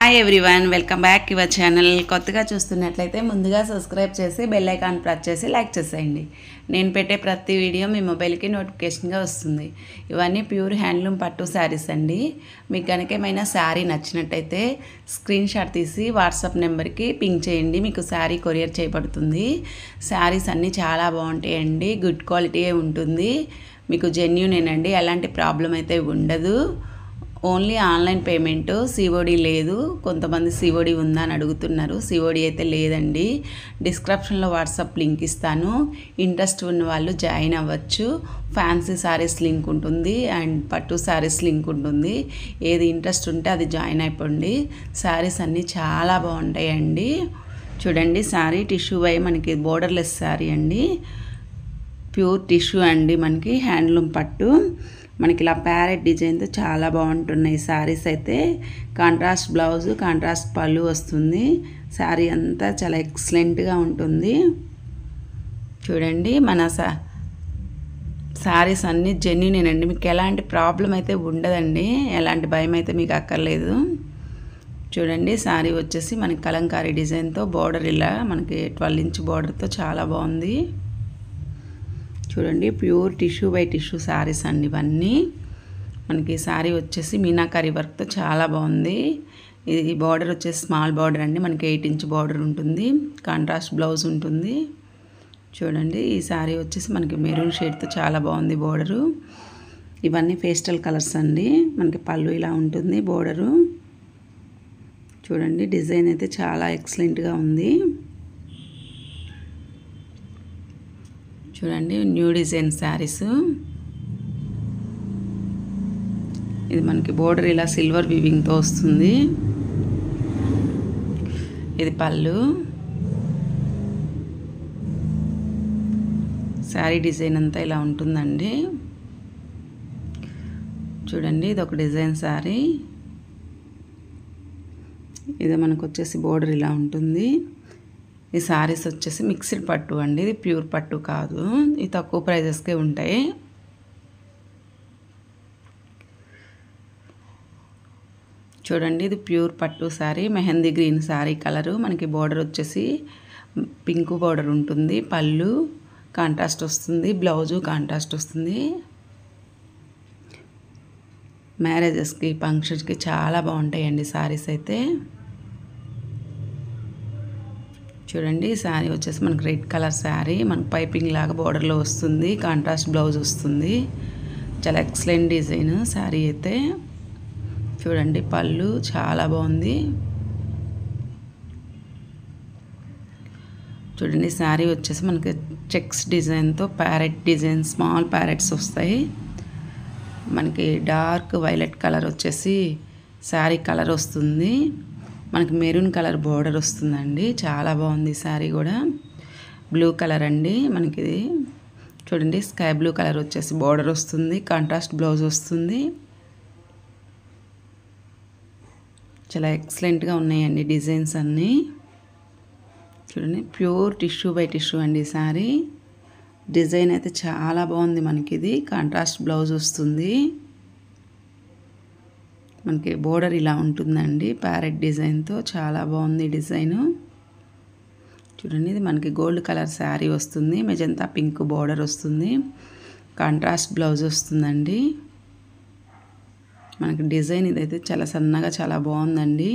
Hi everyone, welcome back your channel. కొత్తగా చూస్తున్నట్లయితే ముందుగా సబ్స్క్రైబ్ చేసి బెల్ ఐకాన్ ప్రెస్ చేసి లైక్ చేసేయండి. నేను పెట్టే ప్రతి వీడియో మీ మొబైల్కి నోటిఫికేషన్గా వస్తుంది. ఇవన్నీ ప్యూర్ హ్యాండ్లూమ్ పట్టు శారీస్ అండి. మీకు కనుక ఏమైనా శారీ నచ్చినట్టయితే స్క్రీన్ షాట్ తీసి వాట్సాప్ నెంబర్కి పింక్ చేయండి. మీకు శారీ కొరియర్ చేయబడుతుంది. శారీస్ అన్నీ చాలా బాగుంటాయండి. గుడ్ క్వాలిటీయే ఉంటుంది. మీకు జెన్యూనేనండి, ఎలాంటి ప్రాబ్లం అయితే ఉండదు. ఓన్లీ ఆన్లైన్ పేమెంట్, సిఓడి లేదు. కొంతమంది సిఓడి ఉందా అని అడుగుతున్నారు. సిఓడి అయితే లేదండి. డిస్క్రిప్షన్లో వాట్సాప్ లింక్ ఇస్తాను. ఇంట్రెస్ట్ ఉన్న వాళ్ళు జాయిన్ అవ్వచ్చు. ఫ్యాన్సీ శారీస్ లింక్ ఉంటుంది అండ్ పట్టు శారీస్ లింక్ ఉంటుంది. ఏది ఇంట్రెస్ట్ ఉంటే అది జాయిన్ అయిపోండి. శారీస్ అన్నీ చాలా బాగుంటాయండి. చూడండి, శారీ టిష్యూ వై మనకి బోర్డర్లెస్ శారీ అండి. ప్యూర్ టిష్యూ అండి. మనకి హ్యాండ్లూమ్ పట్టు మనకి ఇలా ప్యారెట్ డిజైన్తో చాలా బాగుంటున్నాయి శారీస్ అయితే. కాంట్రాస్ట్ బ్లౌజ్, కాంట్రాస్ట్ పళ్ళు వస్తుంది. శారీ అంతా చాలా ఎక్సలెంట్గా ఉంటుంది. చూడండి, మన శారీస్ అన్నీ జెన్యూనేనండి. మీకు ఎలాంటి ప్రాబ్లం అయితే ఉండదండి. ఎలాంటి భయం అయితే మీకు అక్కర్లేదు. చూడండి, శారీ వచ్చేసి మనకి కలంకారీ డిజైన్తో బోర్డర్ ఇలా మనకి 12 ఇంచ్ బోర్డర్తో చాలా బాగుంది. చూడండి, pure tissue by tissue saris అండి ఇవన్నీ. మనకి శారీ వచ్చేసి మీనాకారీ వర్క్తో చాలా బాగుంది. ఇది బార్డర్ వచ్చేసి స్మాల్ బార్డర్ అండి. మనకి 8 ఇంచ్ బార్డర్ ఉంటుంది. కాంట్రాస్ట్ బ్లౌజ్ ఉంటుంది. చూడండి, ఈ శారీ వచ్చేసి మనకి మెరూన్ షేడ్తో చాలా బాగుంది బార్డరు. ఇవన్నీ పేస్టల్ కలర్స్ అండి. మనకి పళ్ళు ఇలా ఉంటుంది బార్డరు. చూడండి, డిజైన్ అయితే చాలా ఎక్సలెంట్గా ఉంది. చూడండి, న్యూ డిజైన్ శారీస్. ఇది మనకి బోర్డర్ ఇలా సిల్వర్ వీవింగ్తో వస్తుంది. ఇది పళ్ళు. శారీ డిజైన్ అంతా ఇలా ఉంటుందండి. చూడండి, ఇది ఒక డిజైన్ శారీ. ఇది మనకు వచ్చేసి బోర్డర్ ఇలా ఉంటుంది. ఈ శారీస్ వచ్చేసి మిక్స్డ్ పట్టు అండి. ఇది ప్యూర్ పట్టు కాదు. ఇది తక్కువ ప్రైజెస్కే ఉంటాయి. చూడండి, ఇది ప్యూర్ పట్టు శారీ. Mehndi green sari colour. మనకి బోర్డర్ వచ్చేసి పింక్ బోర్డర్ ఉంటుంది. పళ్ళు కాంట్రాస్ట్ వస్తుంది. బ్లౌజు కాంట్రాస్ట్ వస్తుంది. మ్యారేజెస్కి, ఫంక్షన్స్కి చాలా బాగుంటాయండి శారీస్ అయితే. చూడండి, శారీ వచ్చేసి మనకి రెడ్ కలర్ శారీ. మనకు పైపింగ్ లాగా బోర్డర్లో వస్తుంది. కాంట్రాస్ట్ బ్లౌజ్ వస్తుంది. చాలా ఎక్సలెంట్ డిజైన్ శారీ అయితే. చూడండి, పళ్ళు చాలా బాగుంది. చూడండి, శారీ వచ్చేసి మనకి చెక్స్ డిజైన్తో ప్యారెట్ డిజైన్, స్మాల్ ప్యారెట్స్ వస్తాయి. మనకి డార్క్ వైలెట్ కలర్ వచ్చేసి శారీ కలర్ వస్తుంది. మనకి మెరూన్ కలర్ బోర్డర్ వస్తుందండి. చాలా బాగుంది శారీ కూడా. బ్లూ కలర్ అండి మనకి. చూడండి, స్కై బ్లూ కలర్ వచ్చేసి బోర్డర్ వస్తుంది. కాంట్రాస్ట్ బ్లౌజ్ వస్తుంది. చాలా ఎక్సలెంట్గా ఉన్నాయండి డిజైన్స్ అన్నీ. చూడండి, ప్యూర్ టిష్యూ బై టిష్యూ అండి శారీ. డిజైన్ అయితే చాలా బాగుంది. మనకి ఇది కాంట్రాస్ట్ బ్లౌజ్ వస్తుంది. మనకి బోర్డర్ ఇలా ఉంటుందండి. ప్యారెట్ డిజైన్తో చాలా బాగుంది డిజైను. చూడండి, ఇది మనకి గోల్డ్ కలర్ శారీ వస్తుంది. మెజంతా పింక్ బోర్డర్ వస్తుంది. కాంట్రాస్ట్ బ్లౌజ్ వస్తుందండి. మనకి డిజైన్ ఇదైతే చాలా సన్నగా చాలా బాగుందండి.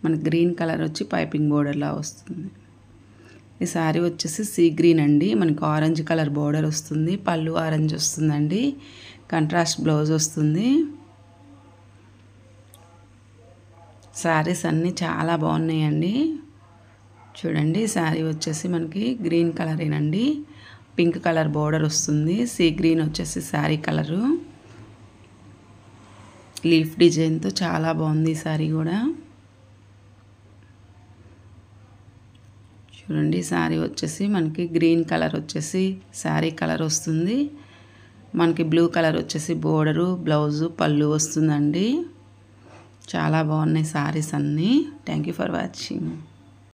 మనకి గ్రీన్ కలర్ వచ్చి పైపింగ్ బోర్డర్లా వస్తుంది. ఈ శారీ వచ్చేసి సీ గ్రీన్ అండి. మనకి ఆరెంజ్ కలర్ బోర్డర్ వస్తుంది. పళ్ళు ఆరెంజ్ వస్తుందండి. కాంట్రాస్ట్ బ్లౌజ్ వస్తుంది. శారీస్ అన్నీ చాలా బాగున్నాయండి. చూడండి, శారీ వచ్చేసి మనకి గ్రీన్ కలరేనండి. పింక్ కలర్ బోర్డర్ వస్తుంది. సీ గ్రీన్ వచ్చేసి శారీ కలరు. లీఫ్ డిజైన్తో చాలా బాగుంది ఈ శారీ కూడా. చూడండి, శారీ వచ్చేసి మనకి గ్రీన్ కలర్ వచ్చేసి శారీ కలర్ వస్తుంది. మనకి బ్లూ కలర్ వచ్చేసి బోర్డరు, బ్లౌజు, పళ్ళు వస్తుందండి. చాలా బాగున్నాయి శారీస్ అన్నీ. Thank you for watching.